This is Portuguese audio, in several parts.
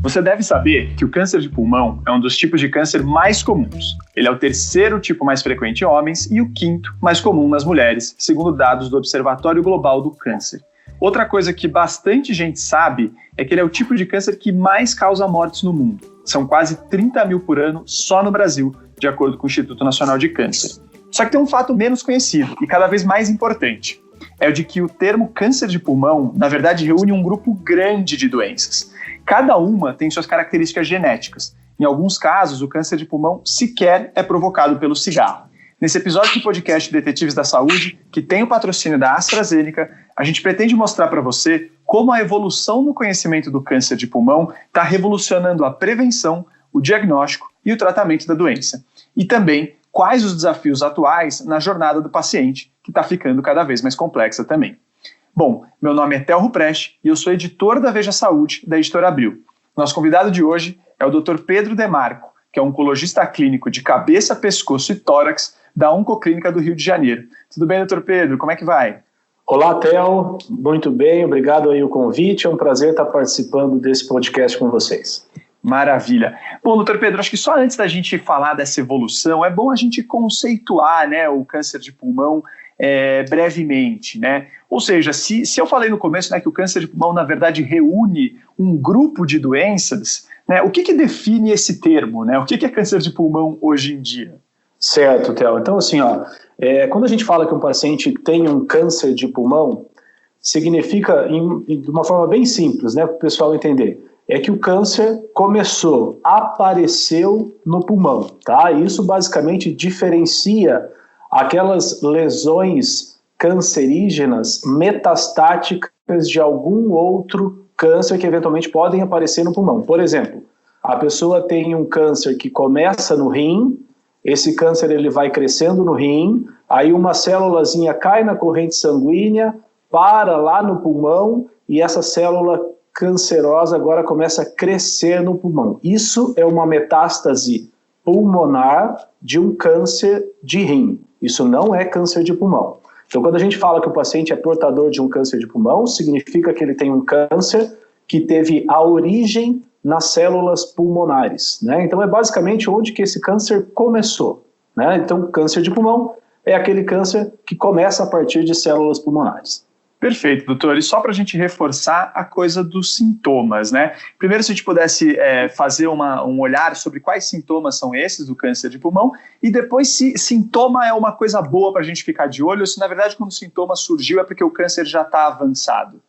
Você deve saber que o câncer de pulmão é um dos tipos de câncer mais comuns. Ele é o terceiro tipo mais frequente em homens e o quinto mais comum nas mulheres, segundo dados do Observatório Global do Câncer. Outra coisa que bastante gente sabe é que ele é o tipo de câncer que mais causa mortes no mundo. São quase 30 mil por ano só no Brasil, de acordo com o Instituto Nacional de Câncer. Só que tem um fato menos conhecido e cada vez mais importante. É o de que o termo câncer de pulmão, na verdade, reúne um grupo grande de doenças. Cada uma tem suas características genéticas. Em alguns casos, o câncer de pulmão sequer é provocado pelo cigarro. Nesse episódio do podcast Detetives da Saúde, que tem o patrocínio da AstraZeneca, a gente pretende mostrar para você como a evolução no conhecimento do câncer de pulmão está revolucionando a prevenção, o diagnóstico e o tratamento da doença. E também quais os desafios atuais na jornada do paciente, que está ficando cada vez mais complexa também. Bom, meu nome é Theo Ruprecht e eu sou editor da Veja Saúde, da Editora Abril. Nosso convidado de hoje é o Dr. Pedro Demarco, que é oncologista clínico de cabeça, pescoço e tórax da Oncoclínica do Rio de Janeiro. Tudo bem, Dr. Pedro? Como é que vai? Olá, Theo. Muito bem, obrigado aí o convite. É um prazer estar participando desse podcast com vocês. Maravilha. Bom, doutor Pedro, acho que só antes da gente falar dessa evolução, é bom a gente conceituar, né, o câncer de pulmão brevemente, né? Ou seja, se eu falei no começo, né, que o câncer de pulmão, na verdade, reúne um grupo de doenças, né, o que define esse termo, né? O que é câncer de pulmão hoje em dia? Certo, Theo. Então, assim, quando a gente fala que um paciente tem um câncer de pulmão, significa, de uma forma bem simples, né, para o pessoal entender, é que o câncer apareceu no pulmão, tá? Isso basicamente diferencia aquelas lesões cancerígenas metastáticas de algum outro câncer que eventualmente podem aparecer no pulmão. Por exemplo, a pessoa tem um câncer que começa no rim, esse câncer ele vai crescendo no rim, aí uma célulazinha cai na corrente sanguínea, para lá no pulmão e essa célula cancerosa agora começa a crescer no pulmão. Isso é uma metástase pulmonar de um câncer de rim. Isso não é câncer de pulmão. Então, quando a gente fala que o paciente é portador de um câncer de pulmão, significa que ele tem um câncer que teve a origem nas células pulmonares, né? Então, é basicamente onde que esse câncer começou, né? Então, câncer de pulmão é aquele câncer que começa a partir de células pulmonares. Perfeito, doutor. E só para a gente reforçar a coisa dos sintomas, né? Primeiro, se a gente pudesse fazer um olhar sobre quais sintomas são esses do câncer de pulmão, e depois se sintoma é uma coisa boa para a gente ficar de olho, ou se na verdade quando o sintoma surgiu é porque o câncer já está avançado.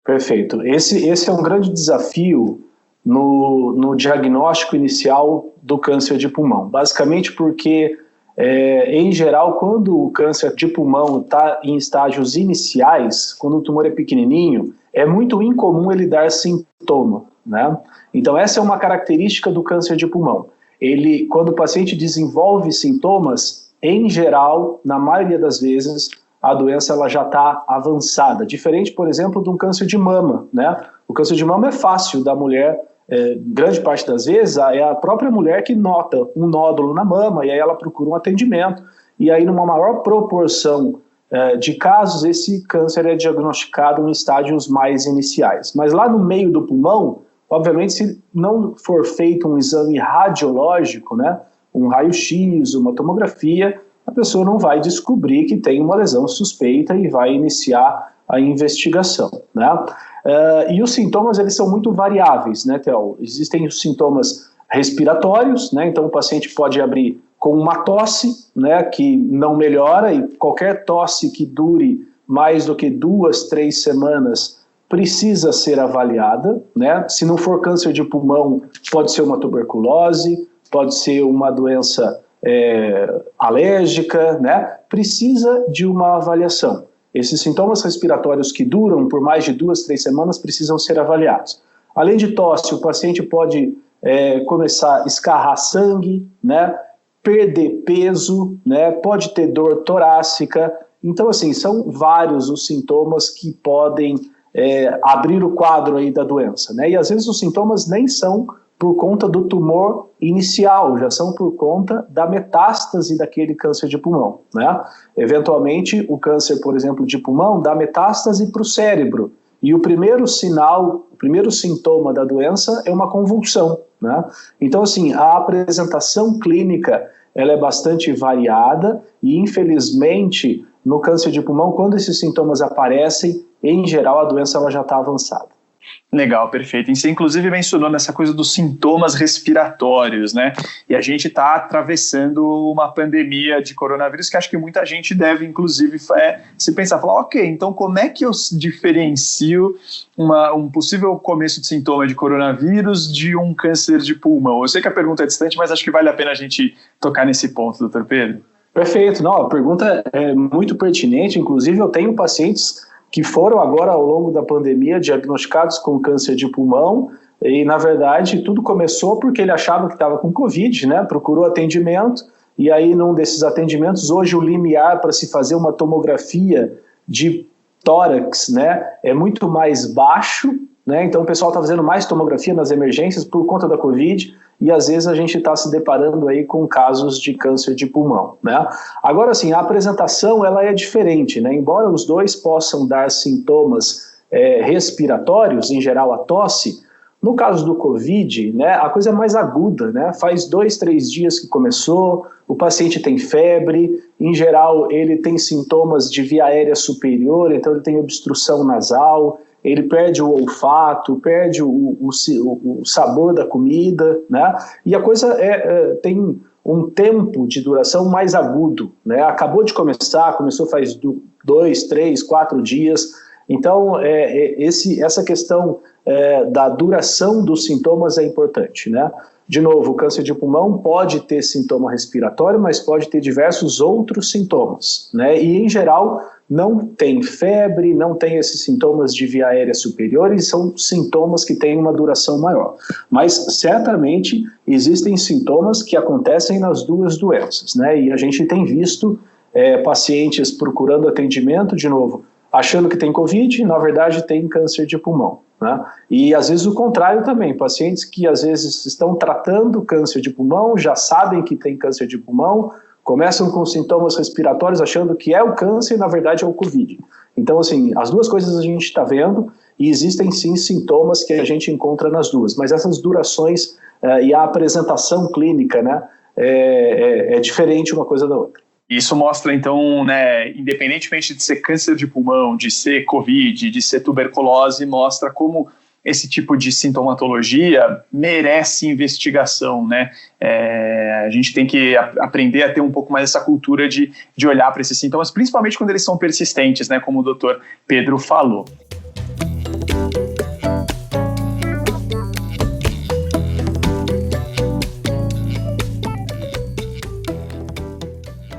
Perfeito. Esse é um grande desafio no diagnóstico inicial do câncer de pulmão. Basicamente porque em geral, quando o câncer de pulmão está em estágios iniciais, quando o tumor é pequenininho, é muito incomum ele dar sintoma, né? Então, essa é uma característica do câncer de pulmão. Quando o paciente desenvolve sintomas, em geral, na maioria das vezes, a doença ela já está avançada. Diferente, por exemplo, de um câncer de mama, né? O câncer de mama é fácil da mulher. Grande parte das vezes é a própria mulher que nota um nódulo na mama e aí ela procura um atendimento e aí numa maior proporção de casos esse câncer é diagnosticado em estágios mais iniciais. Mas lá no meio do pulmão, obviamente se não for feito um exame radiológico, né, um raio-x, uma tomografia, a pessoa não vai descobrir que tem uma lesão suspeita e vai iniciar a investigação, né? E os sintomas, eles são muito variáveis, né, Theo? Existem os sintomas respiratórios, né? Então o paciente pode abrir com uma tosse, né, que não melhora, e qualquer tosse que dure mais do que 2, 3 semanas precisa ser avaliada, né? Se não for câncer de pulmão, pode ser uma tuberculose, pode ser uma doença alérgica, né? Precisa de uma avaliação. Esses sintomas respiratórios que duram por mais de 2, 3 semanas precisam ser avaliados. Além de tosse, o paciente pode começar a escarrar sangue, né? Perder peso, né? Pode ter dor torácica. Então, assim, são vários os sintomas que podem abrir o quadro aí da doença, né? E às vezes os sintomas nem são por conta do tumor inicial, já são por conta da metástase daquele câncer de pulmão, né? Eventualmente, o câncer, por exemplo, de pulmão, dá metástase para o cérebro, E o primeiro sinal, o primeiro sintoma da doença é uma convulsão, né? Então, assim, a apresentação clínica ela é bastante variada e, infelizmente, no câncer de pulmão, quando esses sintomas aparecem, em geral, a doença ela já está avançada. Legal, perfeito. E você inclusive mencionou nessa coisa dos sintomas respiratórios, né? E a gente está atravessando uma pandemia de coronavírus que acho que muita gente deve, inclusive, se pensar, falar, ok, então como é que eu diferencio um possível começo de sintoma de coronavírus de um câncer de pulmão? Eu sei que a pergunta é distante, mas acho que vale a pena a gente tocar nesse ponto, doutor Pedro. Perfeito. Não, a pergunta é muito pertinente. Inclusive, eu tenho pacientes que foram agora, ao longo da pandemia, diagnosticados com câncer de pulmão, e, na verdade, tudo começou porque ele achava que estava com Covid, né? Procurou atendimento, e aí, num desses atendimentos, hoje o limiar para se fazer uma tomografia de tórax, né, é muito mais baixo, né? Então, o pessoal está fazendo mais tomografia nas emergências por conta da Covid, e às vezes a gente está se deparando aí com casos de câncer de pulmão, né? Agora, assim, a apresentação ela é diferente, né? Embora os dois possam dar sintomas respiratórios, em geral a tosse, no caso do Covid, né, a coisa é mais aguda, né? Faz 2, 3 dias que começou, o paciente tem febre, em geral ele tem sintomas de via aérea superior, então ele tem obstrução nasal, ele perde o olfato, perde o sabor da comida, né? E a coisa tem um tempo de duração mais agudo, né? Acabou de começou faz 2, 3, 4 dias. Então, essa questão da duração dos sintomas é importante, né? De novo, o câncer de pulmão pode ter sintoma respiratório, mas pode ter diversos outros sintomas, né? E, em geral, não tem febre, não tem esses sintomas de via aérea superior e são sintomas que têm uma duração maior. Mas, certamente, existem sintomas que acontecem nas duas doenças, né? E a gente tem visto pacientes procurando atendimento, de novo, achando que tem Covid, na verdade tem câncer de pulmão, né? E às vezes o contrário também, pacientes que às vezes estão tratando câncer de pulmão, já sabem que tem câncer de pulmão, começam com sintomas respiratórios achando que é o câncer e na verdade é o Covid. Então, assim, as duas coisas a gente está vendo e existem sim sintomas que a gente encontra nas duas, mas essas durações e a apresentação clínica, né, é diferente uma coisa da outra. Isso mostra, então, né, independentemente de ser câncer de pulmão, de ser Covid, de ser tuberculose, mostra como esse tipo de sintomatologia merece investigação, né? A gente tem que aprender a ter um pouco mais essa cultura de olhar para esses sintomas, principalmente quando eles são persistentes, né, como o doutor Pedro falou.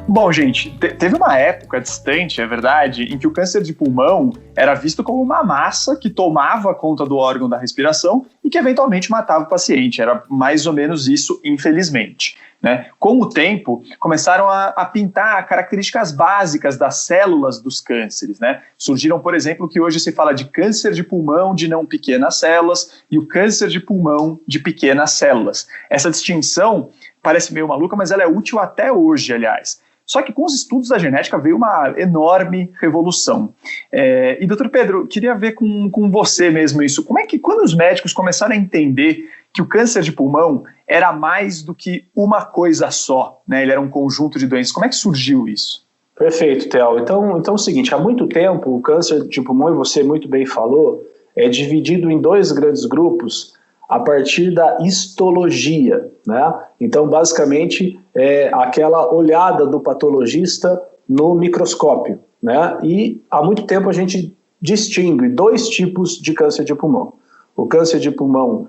Bom, gente, teve uma época distante, é verdade, em que o câncer de pulmão era visto como uma massa que tomava conta do órgão da respiração e que eventualmente matava o paciente. Era mais ou menos isso, infelizmente, né? Com o tempo, começaram a pintar características básicas das células dos cânceres, né? Surgiram, por exemplo, o que hoje se fala de câncer de pulmão de não pequenas células e o câncer de pulmão de pequenas células. Essa distinção parece meio maluca, mas ela é útil até hoje, aliás. Só que com os estudos da genética veio uma enorme revolução. E, doutor Pedro, queria ver com você mesmo isso. Como é que, quando os médicos começaram a entender que o câncer de pulmão era mais do que uma coisa só, né? Ele era um conjunto de doenças, como é que surgiu isso? Perfeito, Theo. Então é o seguinte, há muito tempo o câncer de pulmão, e você muito bem falou, é dividido em 2 grandes grupos, a partir da histologia, né? Então, basicamente, é aquela olhada do patologista no microscópio, né? E há muito tempo a gente distingue 2 tipos de câncer de pulmão. O câncer de pulmão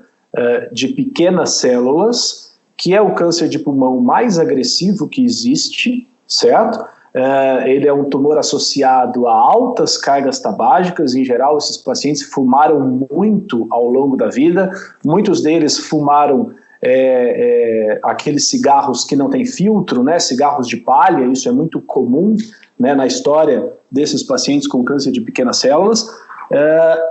de pequenas células, que é o câncer de pulmão mais agressivo que existe, certo? Ele é um tumor associado a altas cargas tabágicas. Em geral, esses pacientes fumaram muito ao longo da vida, muitos deles fumaram aqueles cigarros que não têm filtro, né, cigarros de palha. Isso é muito comum, né, na história desses pacientes com câncer de pequenas células.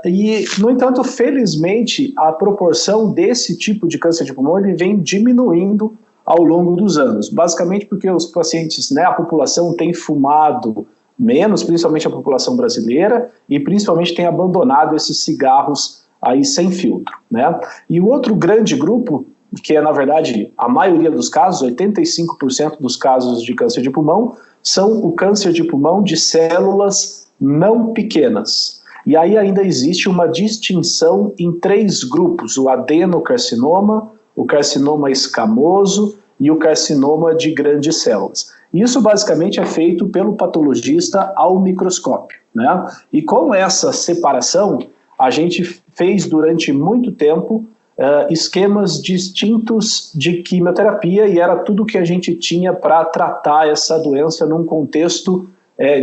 E, no entanto, felizmente, a proporção desse tipo de câncer de pulmão ele vem diminuindo ao longo dos anos, basicamente porque os pacientes, né, a população tem fumado menos, principalmente a população brasileira, e principalmente tem abandonado esses cigarros aí sem filtro, né? E o outro grande grupo, que é na verdade a maioria dos casos, 85% dos casos de câncer de pulmão, são o câncer de pulmão de células não pequenas. E aí ainda existe uma distinção em 3 grupos: o adenocarcinoma, o carcinoma escamoso e o carcinoma de grandes células. Isso basicamente é feito pelo patologista ao microscópio, né? E com essa separação, a gente fez durante muito tempo esquemas distintos de quimioterapia, e era tudo que a gente tinha para tratar essa doença num contexto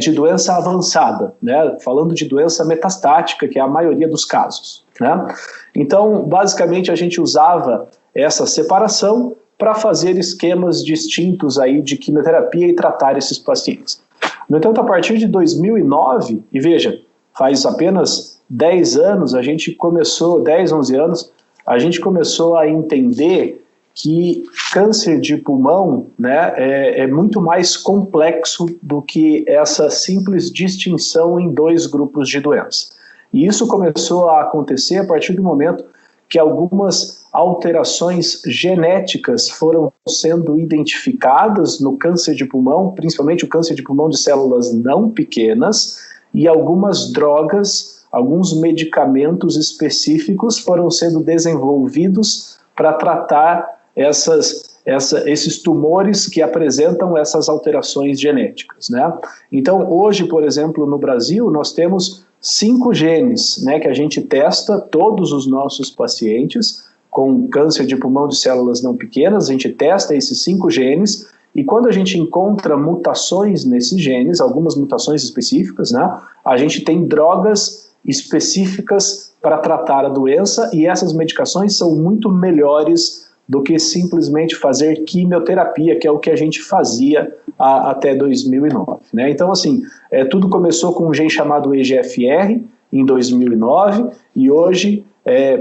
de doença avançada, né? Falando de doença metastática, que é a maioria dos casos, né? Então, basicamente, a gente usava essa separação para fazer esquemas distintos aí de quimioterapia e tratar esses pacientes. No entanto, a partir de 2009, e veja, faz apenas 10 anos, 10, 11 anos, a gente começou a entender que câncer de pulmão, né, é muito mais complexo do que essa simples distinção em 2 grupos de doença. E isso começou a acontecer a partir do momento que algumas alterações genéticas foram sendo identificadas no câncer de pulmão, principalmente o câncer de pulmão de células não pequenas, e algumas drogas, alguns medicamentos específicos foram sendo desenvolvidos para tratar esses tumores que apresentam essas alterações genéticas, né? Então, hoje, por exemplo, no Brasil, nós temos 5 genes, né, que a gente testa todos os nossos pacientes com câncer de pulmão de células não pequenas. A gente testa esses 5 genes, e quando a gente encontra mutações nesses genes, algumas mutações específicas, né, a gente tem drogas específicas para tratar a doença, e essas medicações são muito melhores do que simplesmente fazer quimioterapia, que é o que a gente fazia até 2009. Né? Então, assim, tudo começou com um gene chamado EGFR, em 2009, e hoje,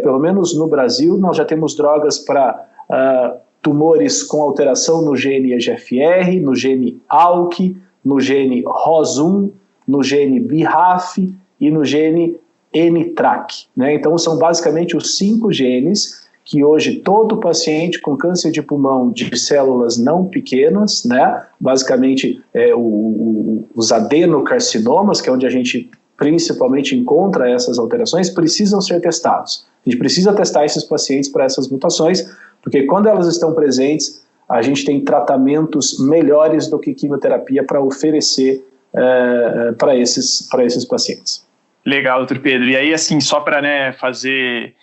pelo menos no Brasil, nós já temos drogas para tumores com alteração no gene EGFR, no gene ALK, no gene ROS1, no gene BRAF e no gene NTRK. Né? Então, são basicamente os 5 genes que hoje todo paciente com câncer de pulmão de células não pequenas, né, basicamente os adenocarcinomas, que é onde a gente principalmente encontra essas alterações, precisam ser testados. A gente precisa testar esses pacientes para essas mutações, porque quando elas estão presentes, a gente tem tratamentos melhores do que quimioterapia para oferecer para esses pacientes. Legal, doutor Pedro. E aí, assim, só para, né, fazer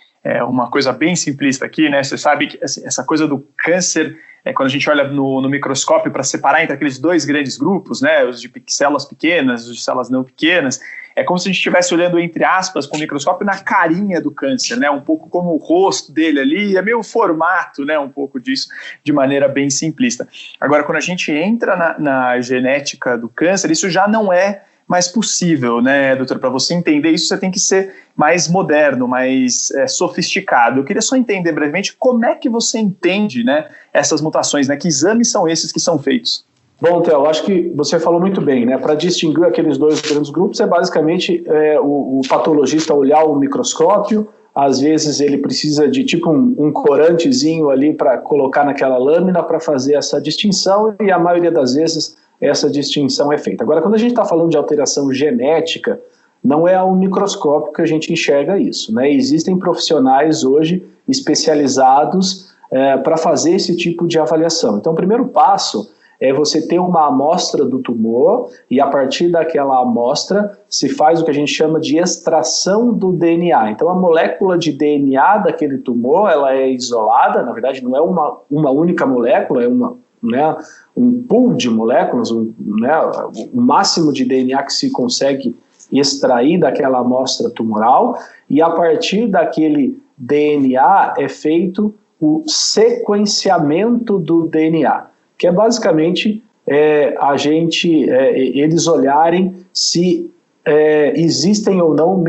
uma coisa bem simplista aqui, né? Você sabe que assim, essa coisa do câncer, quando a gente olha no microscópio para separar entre aqueles 2 grandes grupos, né, os de células pequenas, os de células não pequenas, é como se a gente estivesse olhando, entre aspas, com o microscópio na carinha do câncer, né, um pouco como o rosto dele ali, é meio o formato, né, um pouco disso, de maneira bem simplista. Agora, quando a gente entra na genética do câncer, isso já não é mais possível, né, doutor? Para você entender isso, você tem que ser mais moderno, mais sofisticado. Eu queria só entender brevemente como é que você entende, né, essas mutações, né? Que exames são esses que são feitos? Bom, Theo, acho que você falou muito bem, né? Para distinguir aqueles 2 grandes grupos, é basicamente o patologista olhar o microscópio. Às vezes ele precisa de tipo um corantezinho ali para colocar naquela lâmina para fazer essa distinção, e a maioria das vezes essa distinção é feita. Agora, quando a gente está falando de alteração genética, não é ao microscópio que a gente enxerga isso, né? Existem profissionais hoje especializados para fazer esse tipo de avaliação. Então, o primeiro passo é você ter uma amostra do tumor, e a partir daquela amostra se faz o que a gente chama de extração do DNA. Então, a molécula de DNA daquele tumor, ela é isolada, na verdade não é uma única molécula, é um pool de moléculas, o máximo de DNA que se consegue extrair daquela amostra tumoral, e a partir daquele DNA é feito o sequenciamento do DNA, que é basicamente eles olharem se existem ou não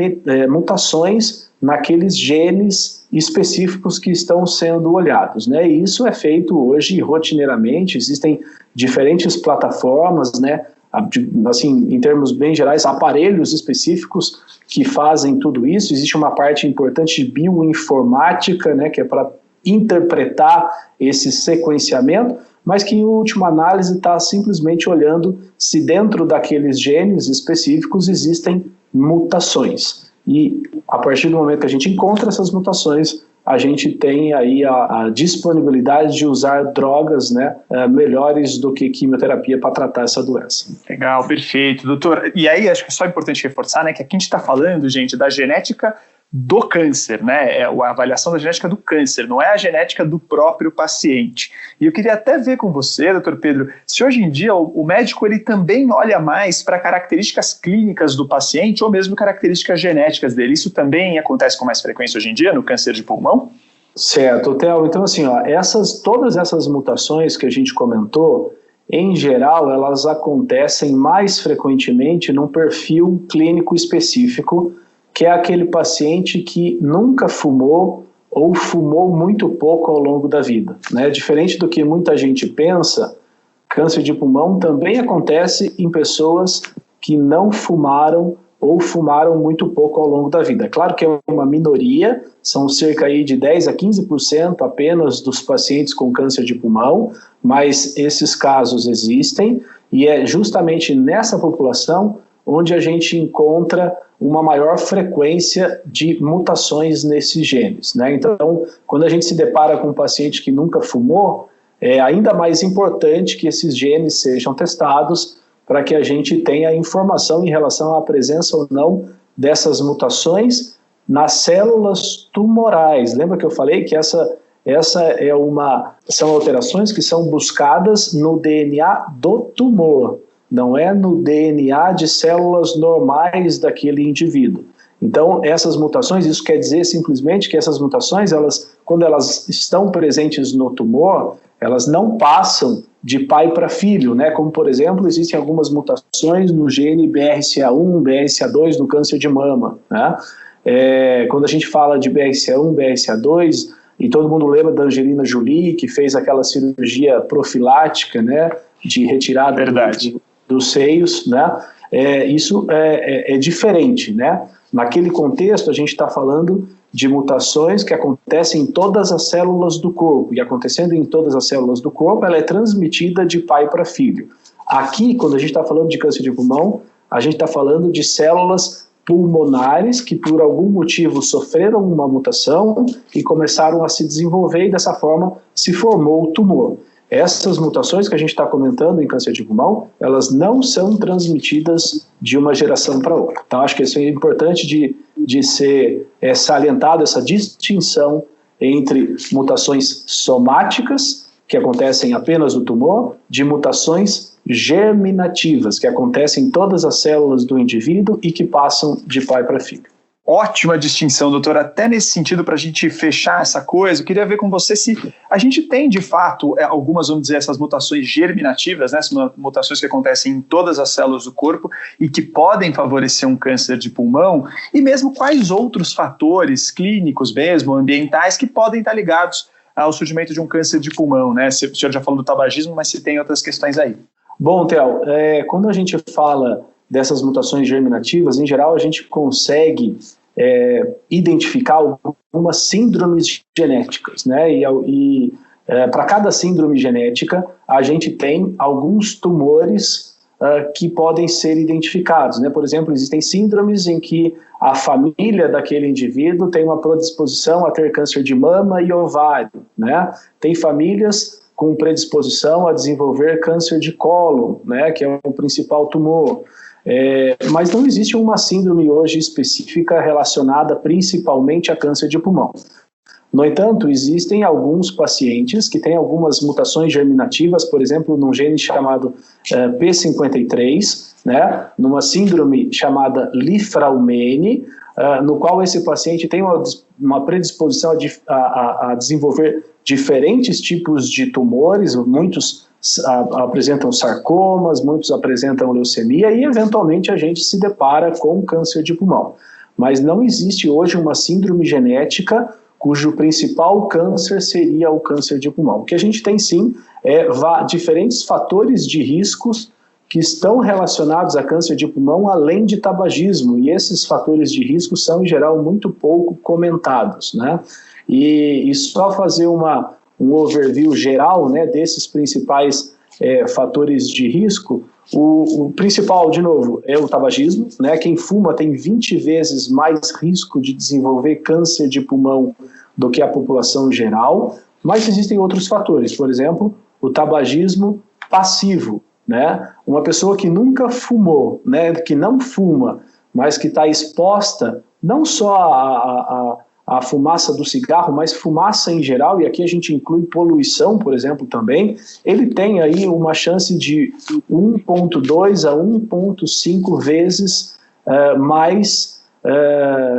mutações naqueles genes específicos que estão sendo olhados, né? E isso é feito hoje rotineiramente. Existem diferentes plataformas, né? assim, em termos bem gerais, aparelhos específicos que fazem tudo isso. Existe uma parte importante de bioinformática, né, que é para interpretar esse sequenciamento, mas que em última análise está simplesmente olhando se dentro daqueles genes específicos existem mutações. E a partir do momento que a gente encontra essas mutações, a gente tem aí a disponibilidade de usar drogas, né, melhores do que quimioterapia para tratar essa doença. Legal, perfeito, doutor. E aí acho que é só importante reforçar, né, que aqui a gente está falando, gente, da genética do câncer, né? É a avaliação da genética do câncer, não é a genética do próprio paciente. E eu queria até ver com você, doutor Pedro, se hoje em dia o médico ele também olha mais para características clínicas do paciente ou mesmo características genéticas dele. Isso também acontece com mais frequência hoje em dia no câncer de pulmão? Certo, Theo. Então, assim, ó, todas essas mutações que a gente comentou, em geral, elas acontecem mais frequentemente num perfil clínico específico, que é aquele paciente que nunca fumou ou fumou muito pouco ao longo da vida, né? Diferente do que muita gente pensa, câncer de pulmão também acontece em pessoas que não fumaram ou fumaram muito pouco ao longo da vida. Claro que é uma minoria, são cerca aí de 10 a 15% apenas dos pacientes com câncer de pulmão, mas esses casos existem e é justamente nessa população onde a gente encontra uma maior frequência de mutações nesses genes, né? Então, quando a gente se depara com um paciente que nunca fumou, é ainda mais importante que esses genes sejam testados para que a gente tenha informação em relação à presença ou não dessas mutações nas células tumorais. Lembra que eu falei que são alterações que são buscadas no DNA do tumor, não é no DNA de células normais daquele indivíduo. Então, essas mutações, isso quer dizer simplesmente que essas mutações, quando elas estão presentes no tumor, elas não passam de pai para filho, né? Como, por exemplo, existem algumas mutações no gene BRCA1, BRCA2 no câncer de mama, né? Quando a gente fala de BRCA1, BRCA2, e todo mundo lembra da Angelina Jolie, que fez aquela cirurgia profilática, né, de retirada dos seios, né? Isso é diferente, né? Naquele contexto, a gente está falando de mutações que acontecem em todas as células do corpo, e acontecendo em todas as células do corpo, ela é transmitida de pai para filho. Aqui, quando a gente está falando de câncer de pulmão, a gente está falando de células pulmonares que por algum motivo sofreram uma mutação e começaram a se desenvolver e dessa forma se formou o tumor. Essas mutações que a gente está comentando em câncer de pulmão, elas não são transmitidas de uma geração para outra. Então, acho que isso é importante de ser salientado, essa distinção entre mutações somáticas, que acontecem apenas no tumor, de mutações germinativas, que acontecem em todas as células do indivíduo e que passam de pai para filho. Ótima distinção, doutor. Até nesse sentido, para a gente fechar essa coisa, eu queria ver com você se a gente tem, de fato, algumas, vamos dizer, essas mutações germinativas, né, essas mutações que acontecem em todas as células do corpo e que podem favorecer um câncer de pulmão, e mesmo quais outros fatores clínicos mesmo, ambientais, que podem estar ligados ao surgimento de um câncer de pulmão, né? O senhor já falou do tabagismo, mas se tem outras questões aí. Bom, Theo, quando a gente fala dessas mutações germinativas, em geral a gente consegue identificar algumas síndromes genéticas, né? E para cada síndrome genética a gente tem alguns tumores que podem ser identificados, né? Por exemplo, existem síndromes em que a família daquele indivíduo tem uma predisposição a ter câncer de mama e ovário, né? Tem famílias com predisposição a desenvolver câncer de cólon, né? Que é o principal tumor. Mas não existe uma síndrome hoje específica relacionada principalmente a câncer de pulmão. No entanto, existem alguns pacientes que têm algumas mutações germinativas, por exemplo, num gene chamado P53, né, numa síndrome chamada Li-Fraumeni, no qual esse paciente tem uma predisposição a desenvolver diferentes tipos de tumores, muitos apresentam sarcomas, muitos apresentam leucemia e, eventualmente, a gente se depara com câncer de pulmão. Mas não existe hoje uma síndrome genética cujo principal câncer seria o câncer de pulmão. O que a gente tem, sim, diferentes fatores de riscos que estão relacionados a câncer de pulmão, além de tabagismo, e esses fatores de risco são, em geral, muito pouco comentados, né? E só fazer um overview geral, né, desses principais fatores de risco. O principal, de novo, é o tabagismo, né? Quem fuma tem 20 vezes mais risco de desenvolver câncer de pulmão do que a população geral, mas existem outros fatores, por exemplo, o tabagismo passivo, né? Uma pessoa que nunca fumou, né, que não fuma, mas que está exposta não só a fumaça do cigarro, mas fumaça em geral, e aqui a gente inclui poluição, por exemplo, também, ele tem aí uma chance de 1,2 a 1,5 vezes mais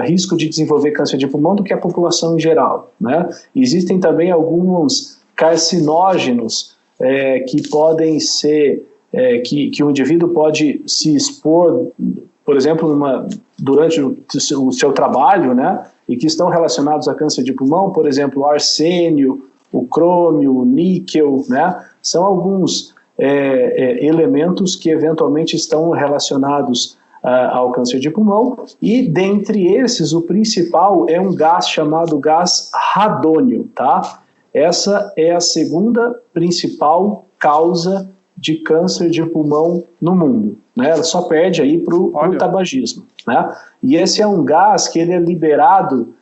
risco de desenvolver câncer de pulmão do que a população em geral, né? Existem também alguns carcinógenos que podem ser, que o indivíduo pode se expor, por exemplo, durante o seu trabalho, né, e que estão relacionados a câncer de pulmão, por exemplo, o arsênio, o crômio, o níquel, né, são alguns elementos que eventualmente estão relacionados ao câncer de pulmão, e dentre esses, o principal é um gás chamado gás radônio, tá? Essa é a segunda principal causa de câncer de pulmão no mundo, né? Ela só perde aí para o tabagismo, né? E esse é um gás que ele é liberado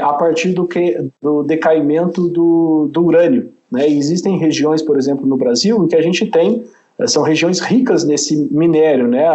a partir do decaimento do urânio, né? E existem regiões, por exemplo, no Brasil, em que a gente tem, são regiões ricas nesse minério, né?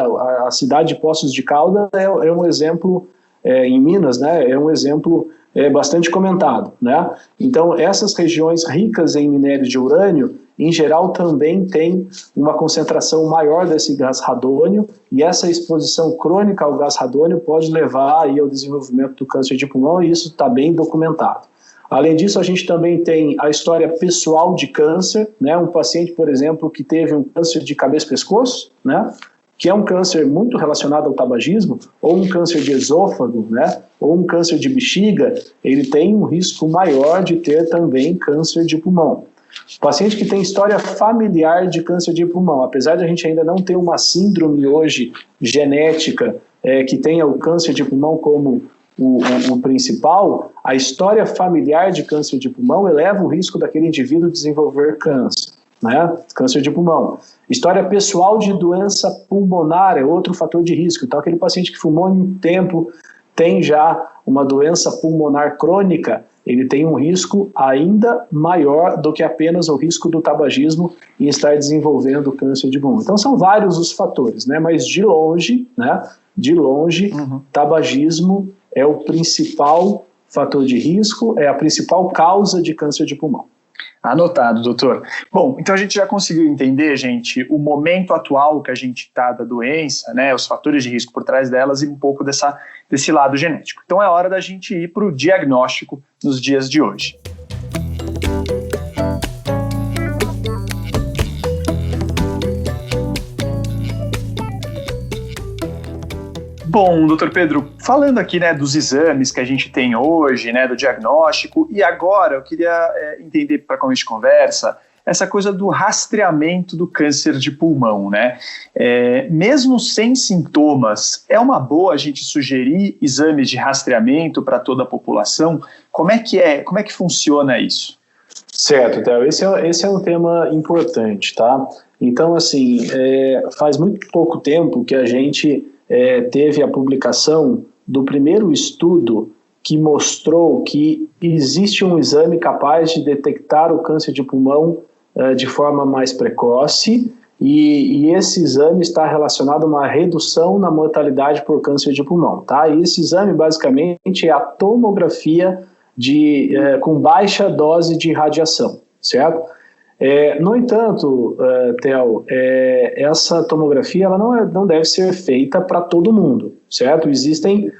A cidade de Poços de Caldas é um exemplo, em Minas, né? É um exemplo bastante comentado, né? Então, essas regiões ricas em minério de urânio, em geral, também tem uma concentração maior desse gás radônio, e essa exposição crônica ao gás radônio pode levar aí ao desenvolvimento do câncer de pulmão, e isso está bem documentado. Além disso, a gente também tem a história pessoal de câncer, né? Um paciente, por exemplo, que teve um câncer de cabeça-pescoço, né? Que é um câncer muito relacionado ao tabagismo, ou um câncer de esôfago, né? Ou um câncer de bexiga, ele tem um risco maior de ter também câncer de pulmão. O paciente que tem história familiar de câncer de pulmão, apesar de a gente ainda não ter uma síndrome hoje genética que tenha o câncer de pulmão como o principal, a história familiar de câncer de pulmão eleva o risco daquele indivíduo desenvolver câncer, né? Câncer de pulmão. História pessoal de doença pulmonar é outro fator de risco. Então, aquele paciente que fumou em tempo tem já uma doença pulmonar crônica, ele tem um risco ainda maior do que apenas o risco do tabagismo em estar desenvolvendo câncer de pulmão. Então, são vários os fatores, né? Mas de longe, né? De longe, tabagismo é o principal fator de risco, é a principal causa de câncer de pulmão. Anotado, doutor. Bom, então a gente já conseguiu entender, gente, o momento atual que a gente está da doença, né, os fatores de risco por trás delas e um pouco desse lado genético. Então é hora da gente ir para o diagnóstico nos dias de hoje. Bom, doutor Pedro, falando aqui, né, dos exames que a gente tem hoje, né, do diagnóstico, e agora eu queria entender, para começo de conversa, essa coisa do rastreamento do câncer de pulmão, né? Mesmo sem sintomas, é uma boa a gente sugerir exames de rastreamento para toda a população? Como é que funciona isso? Certo, Theo, esse é um tema importante, tá? Então, assim, faz muito pouco tempo que a gente teve a publicação do primeiro estudo que mostrou que existe um exame capaz de detectar o câncer de pulmão de forma mais precoce, e esse exame está relacionado a uma redução na mortalidade por câncer de pulmão, tá? E esse exame basicamente é a tomografia com baixa dose de radiação, certo? No entanto, Theo, essa tomografia ela não deve ser feita para todo mundo, certo? Existem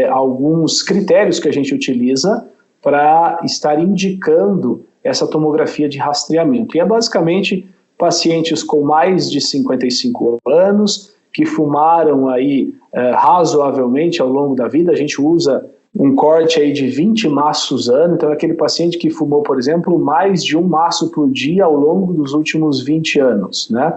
alguns critérios que a gente utiliza para estar indicando essa tomografia de rastreamento. E é basicamente pacientes com mais de 55 anos, que fumaram aí razoavelmente ao longo da vida. A gente usa um corte aí de 20 maços ano, então é aquele paciente que fumou, por exemplo, mais de um maço por dia ao longo dos últimos 20 anos, né?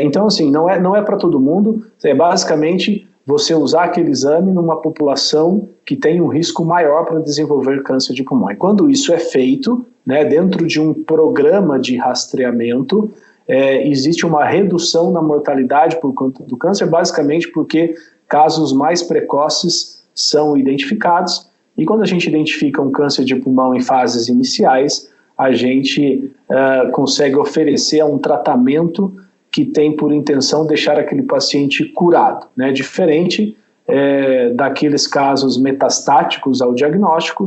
Então, assim, não é para todo mundo, é basicamente você usar aquele exame numa população que tem um risco maior para desenvolver câncer de pulmão. E quando isso é feito, né, dentro de um programa de rastreamento, existe uma redução na mortalidade por conta do câncer, basicamente porque casos mais precoces são identificados, e quando a gente identifica um câncer de pulmão em fases iniciais, a gente consegue oferecer um tratamento que tem por intenção deixar aquele paciente curado, né? Diferente daqueles casos metastáticos ao diagnóstico,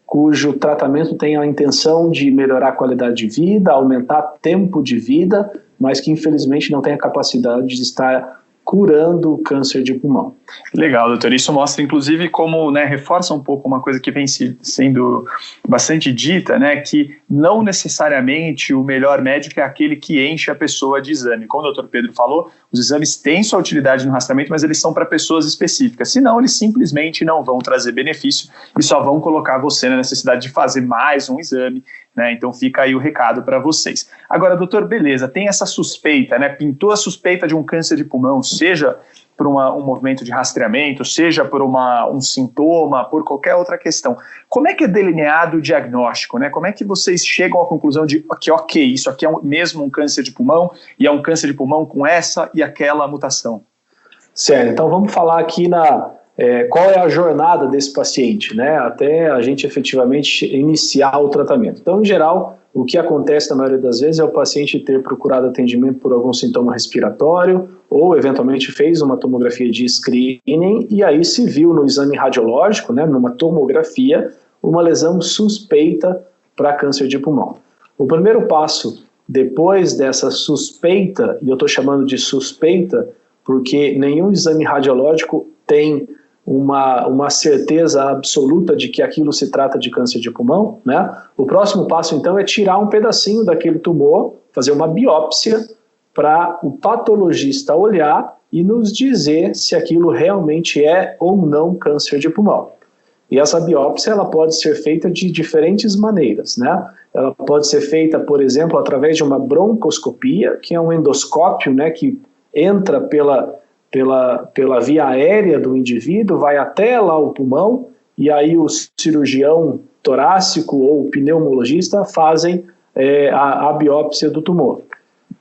cujo tratamento tem a intenção de melhorar a qualidade de vida, aumentar tempo de vida, mas que infelizmente não tem a capacidade de estar curando o câncer de pulmão. Legal, doutor. Isso mostra, inclusive, como, né, reforça um pouco uma coisa que vem sendo bastante dita, né, que não necessariamente o melhor médico é aquele que enche a pessoa de exame. Como o doutor Pedro falou, os exames têm sua utilidade no rastreamento, mas eles são para pessoas específicas. Senão, eles simplesmente não vão trazer benefício e só vão colocar você na necessidade de fazer mais um exame, né? Então fica aí o recado para vocês. Agora, doutor, beleza, tem essa suspeita, né? Pintou a suspeita de um câncer de pulmão, seja por um movimento de rastreamento, seja por um sintoma, por qualquer outra questão. Como é que é delineado o diagnóstico, né? Como é que vocês chegam à conclusão de que, ok, isso aqui é mesmo um câncer de pulmão e é um câncer de pulmão com essa e aquela mutação? Certo, então vamos falar aqui qual é a jornada desse paciente, né, até a gente efetivamente iniciar o tratamento. Então, em geral, o que acontece na maioria das vezes é o paciente ter procurado atendimento por algum sintoma respiratório ou, eventualmente, fez uma tomografia de screening e aí se viu no exame radiológico, né, numa tomografia, uma lesão suspeita para câncer de pulmão. O primeiro passo, depois dessa suspeita, e eu estou chamando de suspeita porque nenhum exame radiológico tem uma certeza absoluta de que aquilo se trata de câncer de pulmão, né? O próximo passo, então, é tirar um pedacinho daquele tumor, fazer uma biópsia para o patologista olhar e nos dizer se aquilo realmente é ou não câncer de pulmão. E essa biópsia ela pode ser feita de diferentes maneiras, né? Ela pode ser feita, por exemplo, através de uma broncoscopia, que é um endoscópio, né, que entra pela via aérea do indivíduo, vai até lá o pulmão, e aí o cirurgião torácico ou o pneumologista fazem a biópsia do tumor.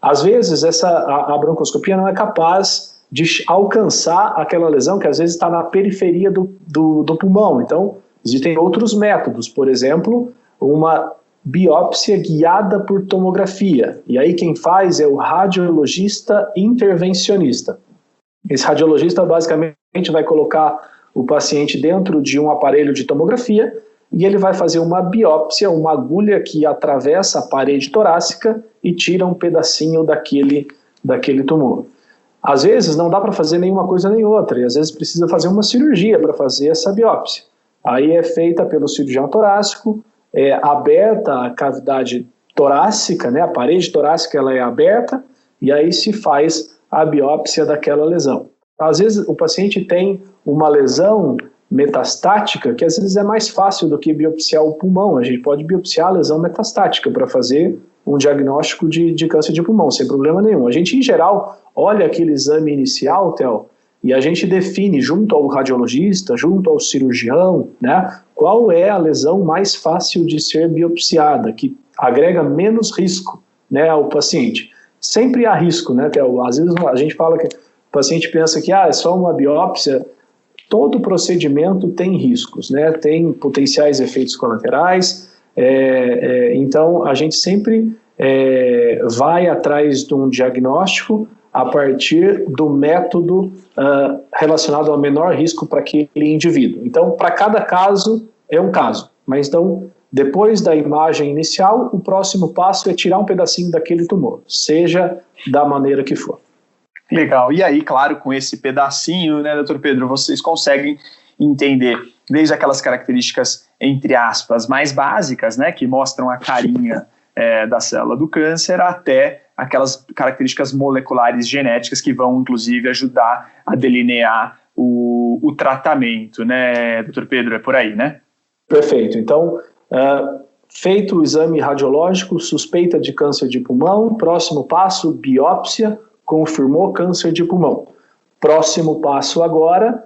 Às vezes, a broncoscopia não é capaz de alcançar aquela lesão que às vezes está na periferia do pulmão. Então, existem outros métodos, por exemplo, uma biópsia guiada por tomografia. E aí quem faz é o radiologista intervencionista. Esse radiologista basicamente vai colocar o paciente dentro de um aparelho de tomografia e ele vai fazer uma biópsia, uma agulha que atravessa a parede torácica e tira um pedacinho daquele tumor. Às vezes não dá para fazer nenhuma coisa nem outra, e às vezes precisa fazer uma cirurgia para fazer essa biópsia. Aí é feita pelo cirurgião torácico, é aberta a cavidade torácica, né, a parede torácica ela é aberta, e aí se faz a biópsia daquela lesão. Às vezes o paciente tem uma lesão metastática, que às vezes é mais fácil do que biopsiar o pulmão. A gente pode biopsiar a lesão metastática para fazer um diagnóstico de câncer de pulmão, sem problema nenhum. A gente, em geral, olha aquele exame inicial, Theo, e a gente define junto ao radiologista, junto ao cirurgião, né, qual é a lesão mais fácil de ser biopsiada, que agrega menos risco, né, ao paciente. Sempre há risco, né, Theo? Às vezes a gente fala que o paciente pensa que é só uma biópsia. Todo procedimento tem riscos, né? Tem potenciais efeitos colaterais, então a gente sempre vai atrás de um diagnóstico a partir do método relacionado ao menor risco para aquele indivíduo. Então, para cada caso é um caso, mas então, depois da imagem inicial, o próximo passo é tirar um pedacinho daquele tumor, seja da maneira que for. Legal. E aí, claro, com esse pedacinho, né, doutor Pedro, vocês conseguem entender desde aquelas características, entre aspas, mais básicas, né, que mostram a carinha da célula do câncer, até aquelas características moleculares genéticas que vão, inclusive, ajudar a delinear o tratamento, né, doutor Pedro? É por aí, né? Perfeito. Então, feito o exame radiológico, suspeita de câncer de pulmão, próximo passo, biópsia, confirmou câncer de pulmão. Próximo passo agora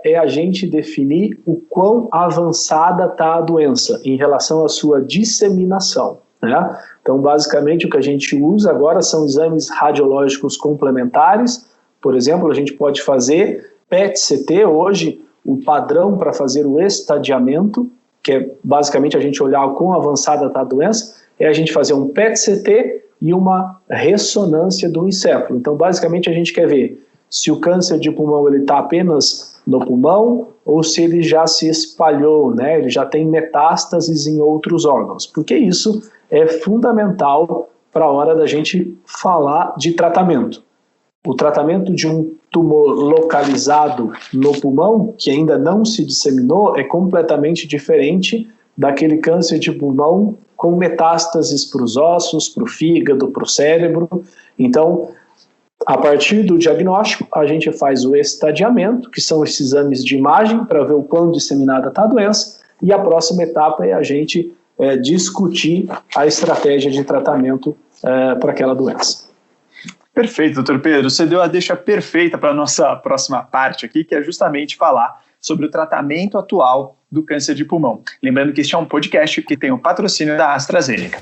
é a gente definir o quão avançada está a doença em relação à sua disseminação, né? Então, basicamente, o que a gente usa agora são exames radiológicos complementares. Por exemplo, a gente pode fazer PET-CT. Hoje, o padrão para fazer o estadiamento, que é basicamente a gente olhar o quão avançada está a doença, é a gente fazer um PET-CT e uma ressonância do encéfalo. Então, basicamente, a gente quer ver se o câncer de pulmão está apenas no pulmão ou se ele já se espalhou, né? Ele já tem metástases em outros órgãos, porque isso é fundamental para a hora da gente falar de tratamento. O tratamento de um tumor localizado no pulmão, que ainda não se disseminou, é completamente diferente daquele câncer de pulmão com metástases para os ossos, para o fígado, para o cérebro. Então, a partir do diagnóstico, a gente faz o estadiamento, que são esses exames de imagem para ver o quão disseminada está a doença, e a próxima etapa é a gente discutir a estratégia de tratamento para aquela doença. Perfeito, doutor Pedro. Você deu a deixa perfeita para a nossa próxima parte aqui, que é justamente falar sobre o tratamento atual do câncer de pulmão. Lembrando que este é um podcast que tem o patrocínio da AstraZeneca.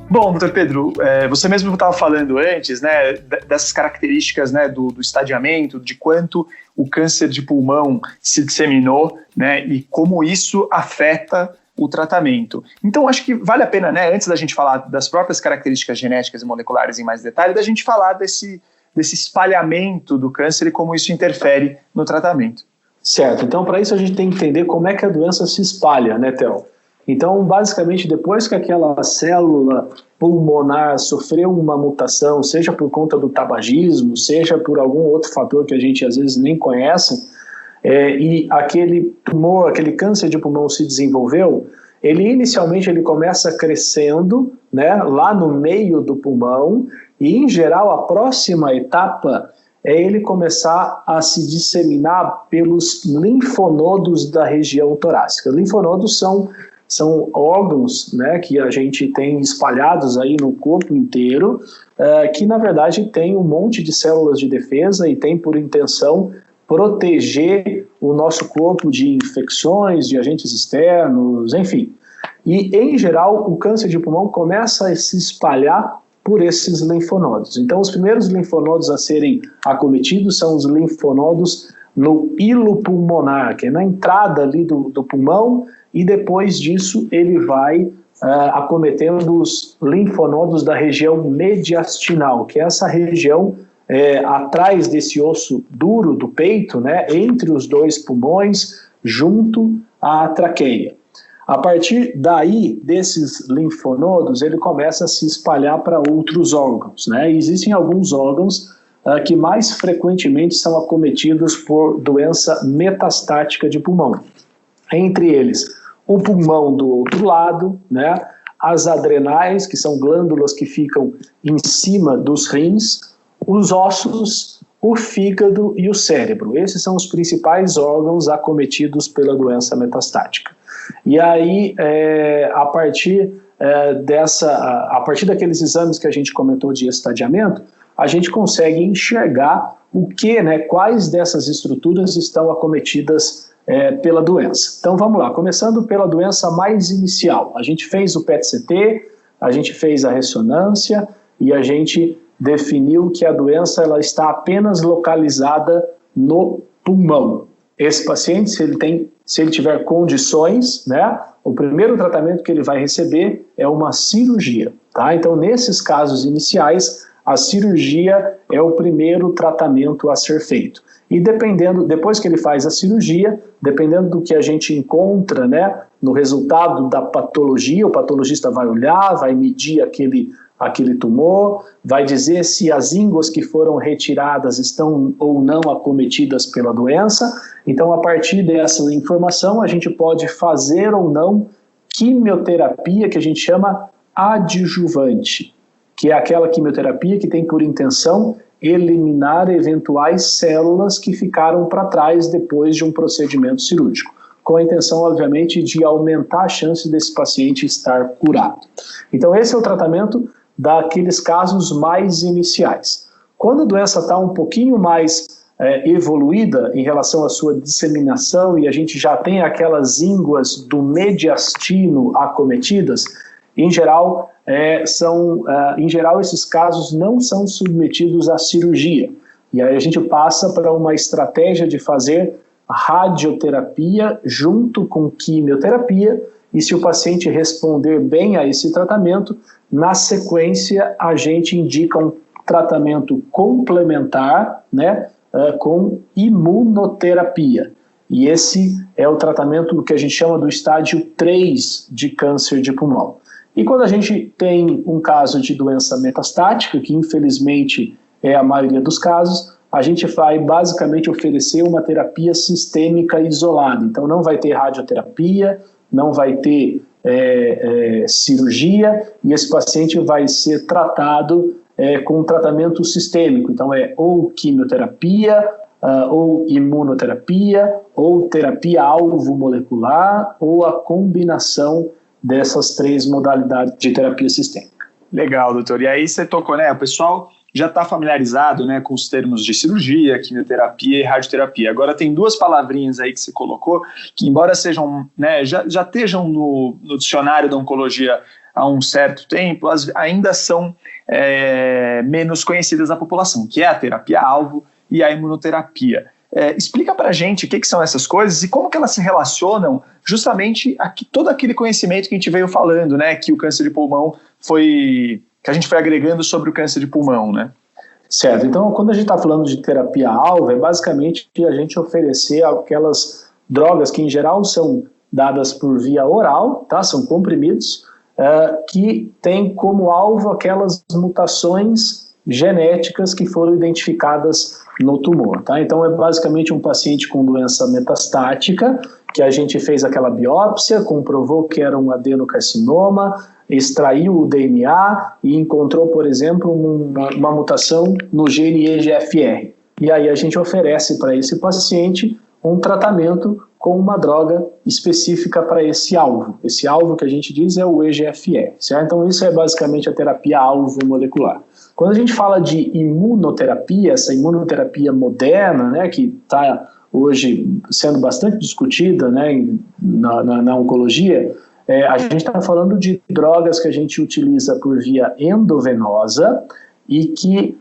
Bom, doutor Pedro, você mesmo estava falando antes, né, dessas características, né, do estadiamento, de quanto o câncer de pulmão se disseminou, né, e como isso afeta o tratamento. Então, acho que vale a pena, né, antes da gente falar das próprias características genéticas e moleculares em mais detalhe, da gente falar desse espalhamento do câncer e como isso interfere no tratamento. Certo. Então, para isso a gente tem que entender como é que a doença se espalha, né, Theo? Então, basicamente, depois que aquela célula pulmonar sofreu uma mutação, seja por conta do tabagismo, seja por algum outro fator que a gente às vezes nem conhece, e aquele tumor, aquele câncer de pulmão se desenvolveu, ele inicialmente começa crescendo, né, lá no meio do pulmão, e em geral a próxima etapa é ele começar a se disseminar pelos linfonodos da região torácica. Linfonodos são órgãos, né, que a gente tem espalhados aí no corpo inteiro, que na verdade tem um monte de células de defesa e tem por intenção proteger o nosso corpo de infecções, de agentes externos, enfim. E em geral o câncer de pulmão começa a se espalhar por esses linfonodos. Então os primeiros linfonodos a serem acometidos são os linfonodos no hilo pulmonar, que é na entrada ali do pulmão, e depois disso ele vai acometendo os linfonodos da região mediastinal, que é essa região atrás desse osso duro do peito, né, entre os dois pulmões, junto à traqueia. A partir daí, desses linfonodos, ele começa a se espalhar para outros órgãos, né? E existem alguns órgãos que mais frequentemente são acometidos por doença metastática de pulmão. Entre eles, o pulmão do outro lado, né? As adrenais, que são glândulas que ficam em cima dos rins, os ossos, o fígado e o cérebro. Esses são os principais órgãos acometidos pela doença metastática. E aí, a partir daqueles exames que a gente comentou de estadiamento, a gente consegue enxergar quais dessas estruturas estão acometidas pela doença. Então vamos lá, começando pela doença mais inicial. A gente fez o PET-CT, a gente fez a ressonância e a gente definiu que a doença ela está apenas localizada no pulmão. Esse paciente, se ele tiver condições, né, o primeiro tratamento que ele vai receber é uma cirurgia, tá? Então, nesses casos iniciais, a cirurgia é o primeiro tratamento a ser feito. E depois que ele faz a cirurgia, dependendo do que a gente encontra, né, no resultado da patologia, o patologista vai olhar, vai medir aquele tumor, vai dizer se as ínguas que foram retiradas estão ou não acometidas pela doença. Então, a partir dessa informação, a gente pode fazer ou não quimioterapia, que a gente chama adjuvante. que é aquela quimioterapia que tem por intenção eliminar eventuais células que ficaram para trás depois de um procedimento cirúrgico, com a intenção, obviamente, de aumentar a chance desse paciente estar curado. Então, esse é o tratamento daqueles casos mais iniciais. Quando a doença está um pouquinho mais evoluída em relação à sua disseminação e a gente já tem aquelas ínguas do mediastino acometidas, em geral, esses casos não são submetidos à cirurgia. E aí a gente passa para uma estratégia de fazer radioterapia junto com quimioterapia, e se o paciente responder bem a esse tratamento, na sequência a gente indica um tratamento complementar, né, com imunoterapia. E esse é o tratamento que a gente chama do estágio 3 de câncer de pulmão. E quando a gente tem um caso de doença metastática, que infelizmente é a maioria dos casos, a gente vai basicamente oferecer uma terapia sistêmica isolada. Então não vai ter radioterapia, não vai ter cirurgia, e esse paciente vai ser tratado com um tratamento sistêmico. Então ou quimioterapia, ou imunoterapia, ou terapia-alvo molecular, ou a combinação dessas 3 modalidades de terapia sistêmica. Legal, doutor. E aí você tocou, né? O pessoal já está familiarizado, né, com os termos de cirurgia, quimioterapia e radioterapia. Agora tem 2 palavrinhas aí que você colocou, que embora sejam, né, já estejam no dicionário da oncologia há um certo tempo, ainda são menos conhecidas da população, que é a terapia-alvo e a imunoterapia. Explica para a gente o que são essas coisas e como que elas se relacionam justamente a todo aquele conhecimento que a gente veio falando, né, que o câncer de pulmão que a gente foi agregando sobre o câncer de pulmão, né? Certo, então quando a gente está falando de terapia-alvo, é basicamente a gente oferecer aquelas drogas que em geral são dadas por via oral, tá? São comprimidos, que têm como alvo aquelas mutações genéticas que foram identificadas no tumor, tá? Então é basicamente um paciente com doença metastática, que a gente fez aquela biópsia, comprovou que era um adenocarcinoma, extraiu o DNA e encontrou, por exemplo, uma mutação no gene EGFR. E aí a gente oferece para esse paciente um tratamento com uma droga específica para esse alvo. Esse alvo que a gente diz é o EGFR, certo? Então isso é basicamente a terapia-alvo molecular. Quando a gente fala de imunoterapia, essa imunoterapia moderna, né, que está hoje sendo bastante discutida, né, na oncologia, a gente está falando de drogas que a gente utiliza por via endovenosa e que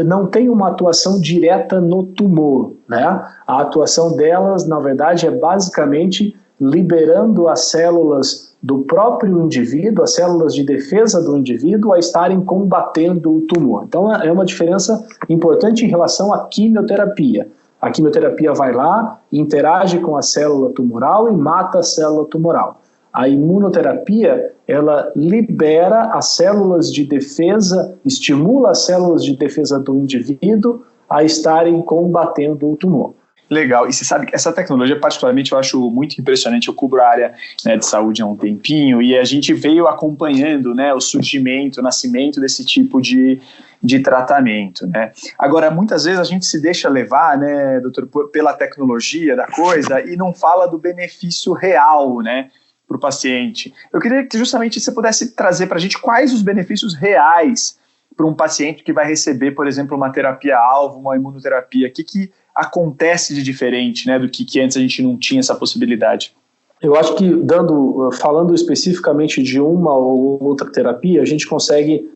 não tem uma atuação direta no tumor, né? A atuação delas, na verdade, é basicamente liberando as células do próprio indivíduo, as células de defesa do indivíduo, a estarem combatendo o tumor. Então é uma diferença importante em relação à quimioterapia. A quimioterapia vai lá, interage com a célula tumoral e mata a célula tumoral. A imunoterapia, ela libera as células de defesa, estimula as células de defesa do indivíduo a estarem combatendo o tumor. Legal, e você sabe que essa tecnologia particularmente eu acho muito impressionante. Eu cubro a área, né, de saúde há um tempinho e a gente veio acompanhando, né, o surgimento, o nascimento desse tipo de tratamento, né. Agora, muitas vezes a gente se deixa levar, né, doutor, pela tecnologia da coisa e não fala do benefício real, né, para o paciente. Eu queria que justamente você pudesse trazer para a gente quais os benefícios reais para um paciente que vai receber, por exemplo, uma terapia-alvo, uma imunoterapia. O que acontece de diferente, né, do que antes a gente não tinha essa possibilidade? Eu acho que falando especificamente de uma ou outra terapia, a gente consegue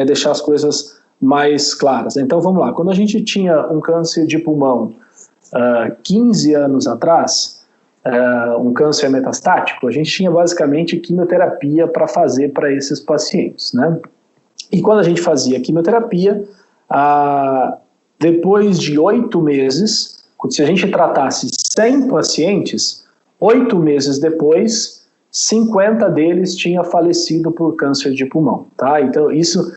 deixar as coisas mais claras. Então vamos lá, quando a gente tinha um câncer de pulmão 15 anos atrás, um câncer metastático, a gente tinha basicamente quimioterapia para fazer para esses pacientes, né? E quando a gente fazia quimioterapia, depois de 8 meses, se a gente tratasse 100 pacientes, 8 meses depois, 50 deles tinham falecido por câncer de pulmão, tá? Então isso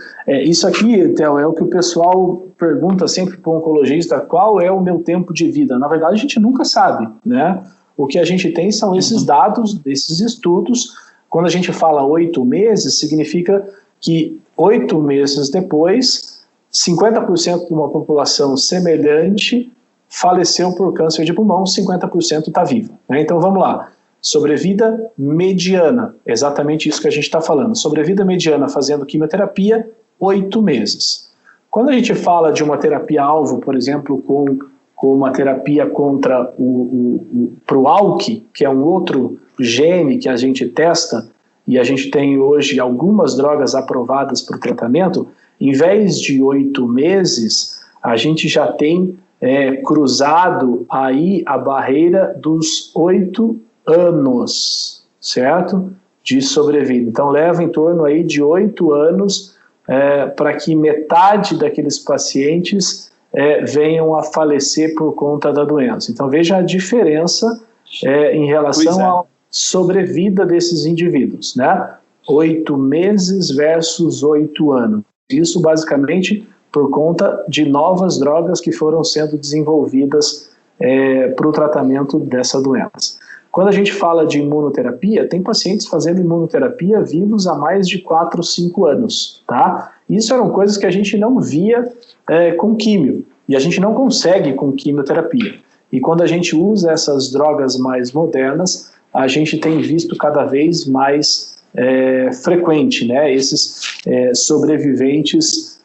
aqui, Theo, é o que o pessoal pergunta sempre para o oncologista: qual é o meu tempo de vida? Na verdade a gente nunca sabe, né? O que a gente tem são esses dados desses estudos. Quando a gente fala 8 meses, significa que 8 meses depois, 50% de uma população semelhante faleceu por câncer de pulmão, 50% está viva. Né? Então vamos lá, sobrevida mediana, exatamente isso que a gente está falando, sobrevida mediana fazendo quimioterapia, 8 meses. Quando a gente fala de uma terapia-alvo, por exemplo, com uma terapia contra pro ALK, que é um outro gene que a gente testa, e a gente tem hoje algumas drogas aprovadas para o tratamento, em vez de 8 meses, a gente já tem cruzado aí a barreira dos 8 anos, certo? De sobrevida. Então leva em torno aí de 8 anos para que metade daqueles pacientes venham a falecer por conta da doença. Então veja a diferença em relação à sobrevida desses indivíduos, né? 8 meses versus 8 anos. Isso basicamente por conta de novas drogas que foram sendo desenvolvidas para o tratamento dessa doença. Quando a gente fala de imunoterapia, tem pacientes fazendo imunoterapia vivos há mais de 4, 5 anos, tá? Isso eram coisas que a gente não via com químio, e a gente não consegue com quimioterapia. E quando a gente usa essas drogas mais modernas, a gente tem visto cada vez mais frequente, né? Esses sobreviventes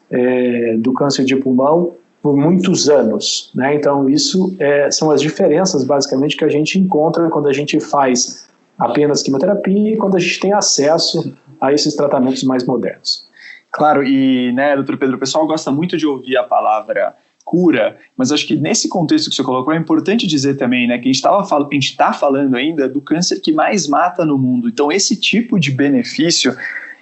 do câncer de pulmão por muitos anos, né? Então isso são as diferenças basicamente que a gente encontra quando a gente faz apenas quimioterapia e quando a gente tem acesso a esses tratamentos mais modernos. Claro, e né, doutor Pedro, o pessoal gosta muito de ouvir a palavra cura, mas acho que nesse contexto que você colocou é importante dizer também, né, que a gente está falando ainda do câncer que mais mata no mundo. Então esse tipo de benefício,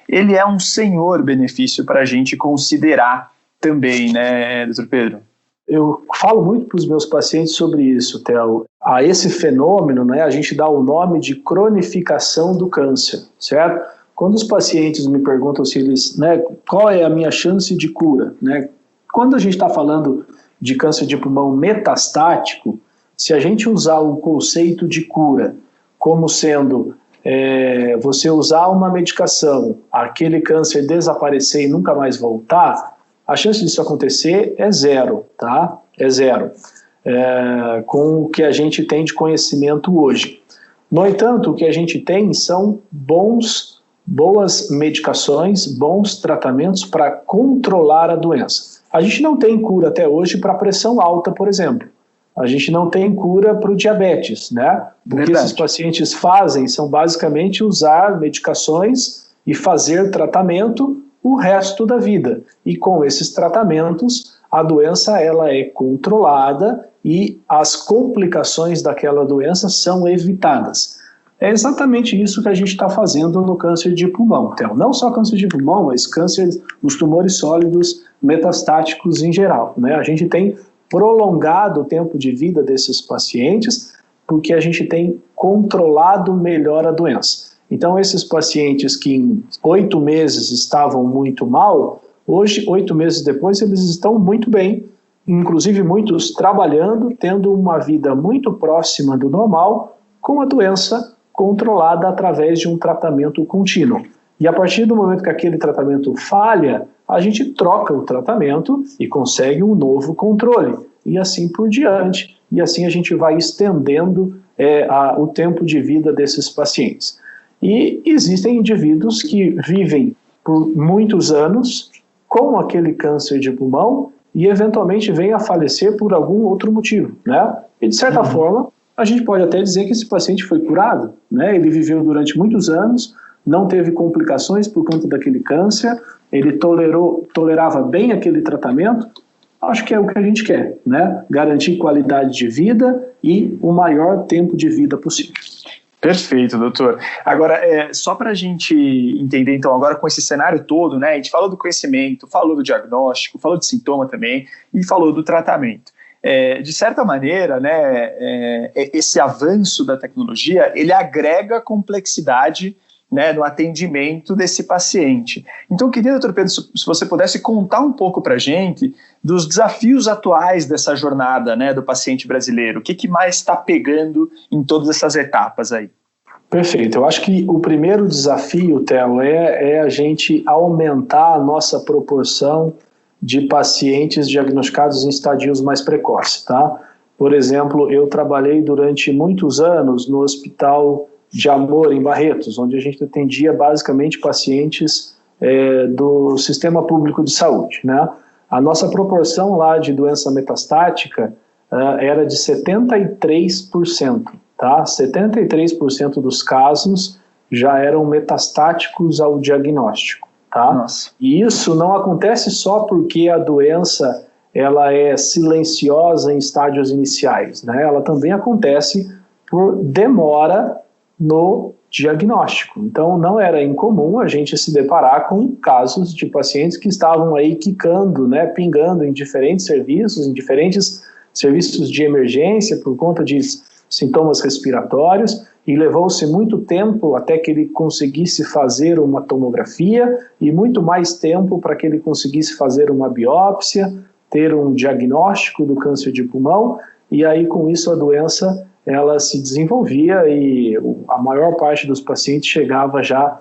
ele é um senhor benefício para a gente considerar também, né, doutor Pedro? Eu falo muito para os meus pacientes sobre isso, Theo. A esse fenômeno, né, a gente dá o nome de cronificação do câncer, certo? Quando os pacientes me perguntam se eles, né, qual é a minha chance de cura, né? Quando a gente está falando de câncer de pulmão metastático, se a gente usar o conceito de cura como sendo você usar uma medicação, aquele câncer desaparecer e nunca mais voltar, a chance disso acontecer é zero, tá? É zero, com o que a gente tem de conhecimento hoje. No entanto, o que a gente tem são boas medicações, bons tratamentos para controlar a doença. A gente não tem cura até hoje para pressão alta, por exemplo. A gente não tem cura para o diabetes, né? O que esses pacientes fazem são basicamente usar medicações e fazer tratamento o resto da vida. E com esses tratamentos, a doença ela é controlada e as complicações daquela doença são evitadas. É exatamente isso que a gente está fazendo no câncer de pulmão, Theo. Não só câncer de pulmão, mas câncer, os tumores sólidos metastáticos em geral, né? A gente tem prolongado o tempo de vida desses pacientes porque a gente tem controlado melhor a doença. Então, esses pacientes que em 8 meses estavam muito mal, hoje, 8 meses depois, eles estão muito bem, inclusive muitos trabalhando, tendo uma vida muito próxima do normal, com a doença controlada através de um tratamento contínuo. E a partir do momento que aquele tratamento falha, a gente troca o tratamento e consegue um novo controle, e assim por diante. E assim a gente vai estendendo o tempo de vida desses pacientes. E existem indivíduos que vivem por muitos anos com aquele câncer de pulmão e eventualmente vêm a falecer por algum outro motivo, né? E de certa forma, a gente pode até dizer que esse paciente foi curado, né? Ele viveu durante muitos anos, não teve complicações por conta daquele câncer, ele tolerava bem aquele tratamento. Acho que é o que a gente quer, né? Garantir qualidade de vida e o maior tempo de vida possível. Perfeito, doutor. Agora, só para a gente entender, então, agora com esse cenário todo, né? A gente falou do conhecimento, falou do diagnóstico, falou de sintoma também e falou do tratamento. De certa maneira, né, esse avanço da tecnologia, ele agrega complexidade, né, no atendimento desse paciente. Então, eu queria, doutor Pedro, se você pudesse contar um pouco para a gente dos desafios atuais dessa jornada, né, do paciente brasileiro. O que mais está pegando em todas essas etapas aí? Perfeito. Eu acho que o primeiro desafio, Theo, é a gente aumentar a nossa proporção de pacientes diagnosticados em estadios mais precoces, tá? Por exemplo, eu trabalhei durante muitos anos no Hospital de Amor, em Barretos, onde a gente atendia basicamente pacientes do Sistema Público de Saúde, né? A nossa proporção lá de doença metastática era de 73%, tá? 73% dos casos já eram metastáticos ao diagnóstico, tá? Nossa. E isso não acontece só porque a doença ela é silenciosa em estádios iniciais, né? Ela também acontece por demora no diagnóstico. Então, não era incomum a gente se deparar com casos de pacientes que estavam aí quicando, né, pingando em diferentes serviços de emergência por conta de sintomas respiratórios, e levou-se muito tempo até que ele conseguisse fazer uma tomografia e muito mais tempo para que ele conseguisse fazer uma biópsia, ter um diagnóstico do câncer de pulmão, e aí com isso a doença ela se desenvolvia e a maior parte dos pacientes chegava já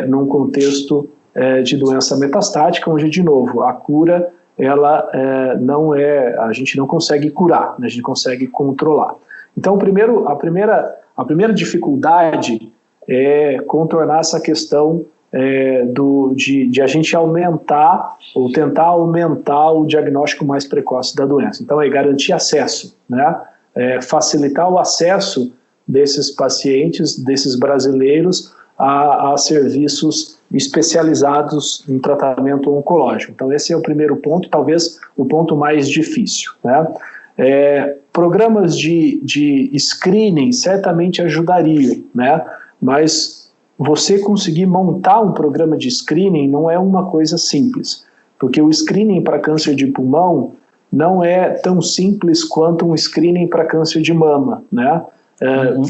num contexto de doença metastática, onde, de novo, a cura ela a gente não consegue curar, né? A gente consegue controlar. Então, a primeira dificuldade é contornar essa questão de a gente aumentar ou tentar aumentar o diagnóstico mais precoce da doença. Então, é garantir acesso, né? Facilitar o acesso desses pacientes, desses brasileiros, a serviços especializados em tratamento oncológico. Então, esse é o primeiro ponto, talvez o ponto mais difícil, né? Programas de screening certamente ajudariam, né? Mas você conseguir montar um programa de screening não é uma coisa simples, porque o screening para câncer de pulmão não é tão simples quanto um screening para câncer de mama, né?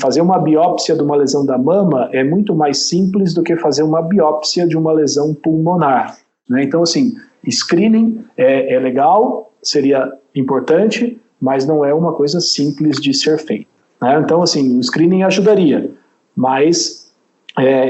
Fazer uma biópsia de uma lesão da mama é muito mais simples do que fazer uma biópsia de uma lesão pulmonar, né? Então, assim, screening é legal, seria importante, mas não é uma coisa simples de ser feita, né? Então, assim, o screening ajudaria, mas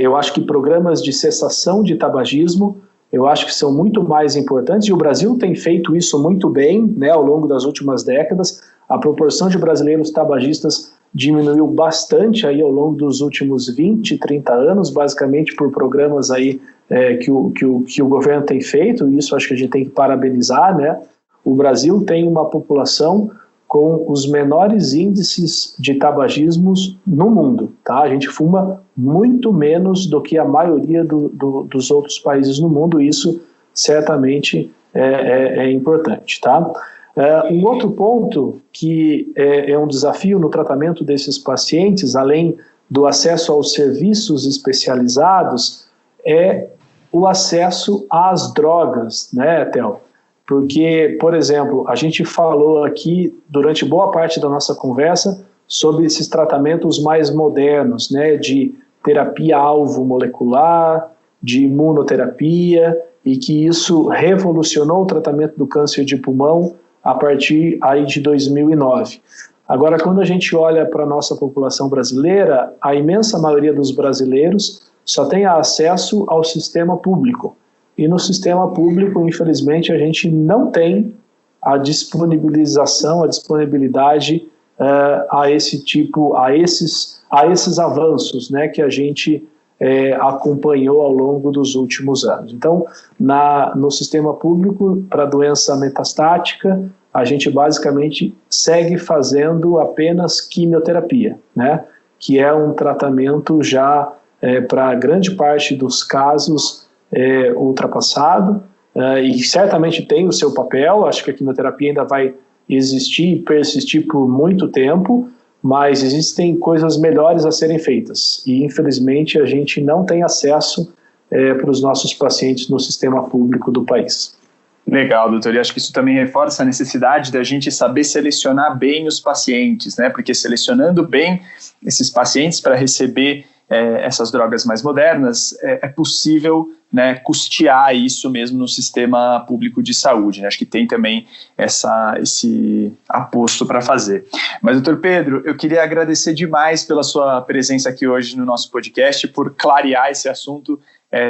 eu acho que programas de cessação de tabagismo eu acho que são muito mais importantes, e o Brasil tem feito isso muito bem, né, ao longo das últimas décadas. A proporção de brasileiros tabagistas diminuiu bastante aí ao longo dos últimos 20, 30 anos, basicamente por programas aí que o governo tem feito, e isso acho que a gente tem que parabenizar, né? O Brasil tem uma população com os menores índices de tabagismos no mundo, tá? A gente fuma muito menos do que a maioria dos outros países no mundo, e isso certamente é importante, tá? Um outro ponto que é um desafio no tratamento desses pacientes, além do acesso aos serviços especializados, é o acesso às drogas, né, Theo? Porque, por exemplo, a gente falou aqui durante boa parte da nossa conversa sobre esses tratamentos mais modernos, né, de terapia-alvo molecular, de imunoterapia, e que isso revolucionou o tratamento do câncer de pulmão a partir aí de 2009. Agora, quando a gente olha para a nossa população brasileira, a imensa maioria dos brasileiros só tem acesso ao sistema público. E no sistema público, infelizmente, a gente não tem a disponibilidade a esses avanços, né, que a gente acompanhou ao longo dos últimos anos. Então, no sistema público, para doença metastática, a gente basicamente segue fazendo apenas quimioterapia, né, que é um tratamento já, para grande parte dos casos, ultrapassado, e certamente tem o seu papel. Acho que a quimioterapia ainda vai existir e persistir por muito tempo, mas existem coisas melhores a serem feitas, e infelizmente a gente não tem acesso para os nossos pacientes no sistema público do país. Legal, doutor, e acho que isso também reforça a necessidade da gente saber selecionar bem os pacientes, né? Porque selecionando bem esses pacientes para receber essas drogas mais modernas, é possível né, custear isso mesmo no sistema público de saúde, né? Acho que tem também esse aposto para fazer. Mas, doutor Pedro, eu queria agradecer demais pela sua presença aqui hoje no nosso podcast, por clarear esse assunto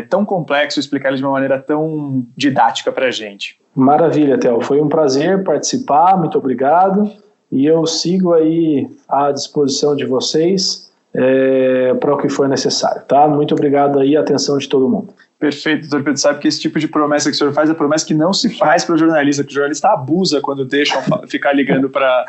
tão complexo, explicar ele de uma maneira tão didática para a gente. Maravilha, Theo. Foi um prazer participar, muito obrigado. E eu sigo aí à disposição de vocês para o que for necessário, tá? Muito obrigado aí, a atenção de todo mundo. Perfeito, doutor Pedro. Sabe que esse tipo de promessa que o senhor faz é promessa que não se faz para o jornalista, que o jornalista abusa quando deixam ficar ligando para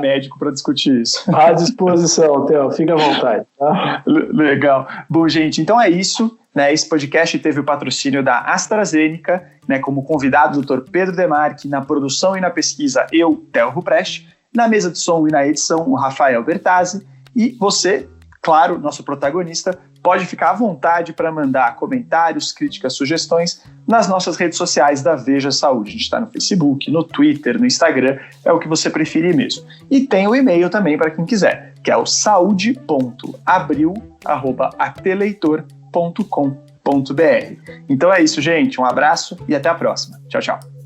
médico para discutir isso. À disposição, Theo. Fica à vontade. Tá? Legal. Bom, gente, então é isso. Né, esse podcast teve o patrocínio da AstraZeneca, né, como convidado o Dr. Pedro Demarchi, na produção e na pesquisa eu, Theo Ruprecht, na mesa de som e na edição o Rafael Bertazzi, e você, claro, nosso protagonista, pode ficar à vontade para mandar comentários, críticas, sugestões nas nossas redes sociais da Veja Saúde. A gente está no Facebook, no Twitter, no Instagram, é o que você preferir mesmo. E tem o e-mail também para quem quiser, que é o saude.abril@ateleitor.com.br. Então é isso, gente. Um abraço e até a próxima. Tchau, tchau.